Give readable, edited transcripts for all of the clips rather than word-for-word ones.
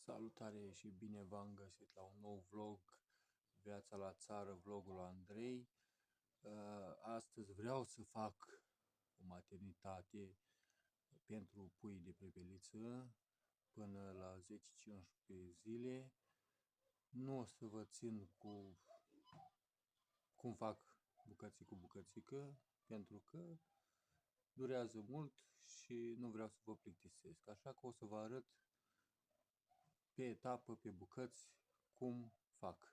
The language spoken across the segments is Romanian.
Salutare și bine v-am găsit la un nou vlog, Viața la țară, vlogul lui Andrei. Astăzi vreau să fac o maternitate pentru pui de prepeliță până la 10-15 zile. Nu o să vă țin cu cum fac bucățică cu bucățică, pentru că durează mult și nu vreau să vă plictisesc. Așa că o să vă arăt pe etapă, pe bucăți, cum fac.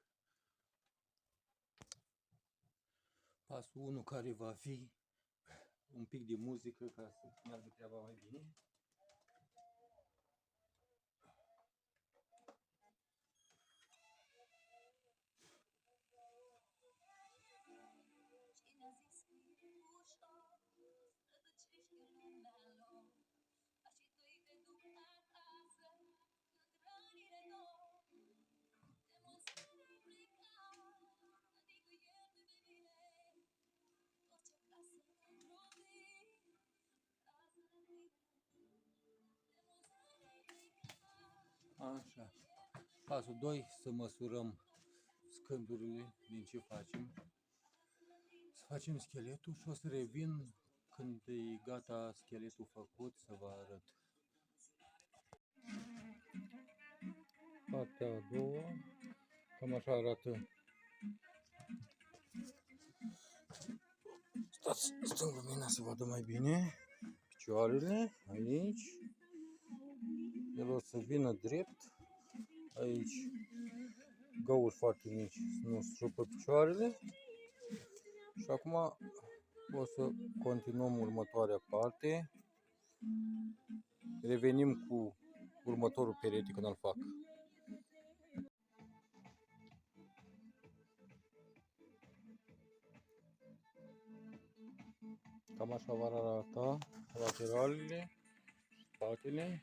Pasul 1, care va fi un pic de muzică ca să meargă treaba mai bine. Așa. Pasul 2, să măsurăm scândurile din ce facem. Să facem scheletul și o să revin când e gata scheletul făcut să vă arăt. Partea a doua, cam așa arată. Stăm lumina să vadă mai bine. Picioarele aici. El o să vină drept. Aici găuri foarte mici să nu strupă picioarele. Și acum o să continuăm următoarea parte. Revenim cu următorul perete când îl fac. Cam așa va arăta lateralele, spatele,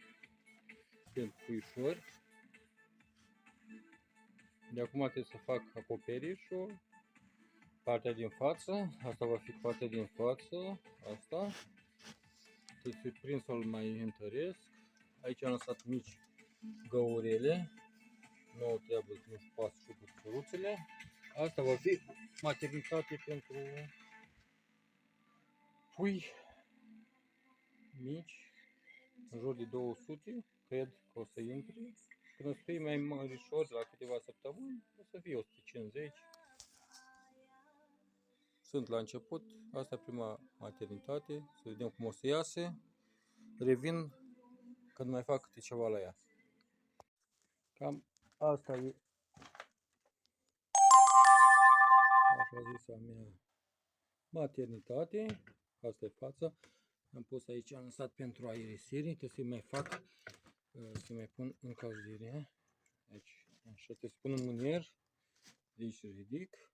pentru puișori. De acum trebuie să fac acoperișul, partea din față, asta va fi partea din față, asta. Trebuie să prind să-l mai întăresc. Aici am lăsat mici găurele, nu o treabă să nu-și pasă și cu căruțele. Asta va fi maternitate pentru pui mici, în jur de 200, cred că o să intre. Când o să fie mai mărișori, la câteva săptămâni, o să fie 150. Sunt la început, asta e prima maternitate, să vedem cum o să iasă. Revin când mai fac câte ceva la ea. Cam asta e, așa zisa mea maternitate. Asta e fața. Am pus aici, am lăsat pentru aerisirii, trebuie să mai fac, să mai pun încălzire. Aici, așa, trebuie să pun în mânier. De aici ridic.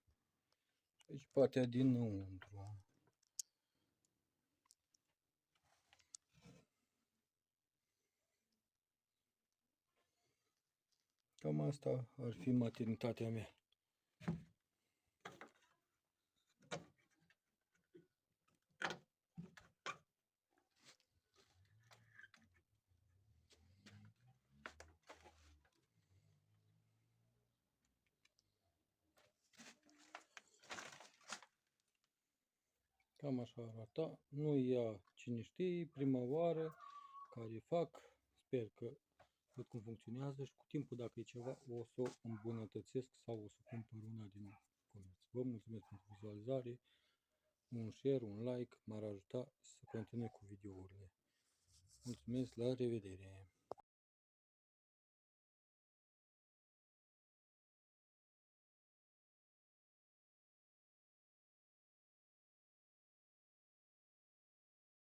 Aici partea dinăuntru. Cam asta ar fi maternitatea mea. Cam așa arată. Nu ia cine știe, prima oară care fac. Sper că văd cum funcționează și cu timpul, dacă e ceva, o să o îmbunătățesc sau o să cumpăr una din comerț. Vă mulțumesc pentru vizualizare, un share, un like, m-ar ajuta să continui cu videourile. Mulțumesc, la revedere!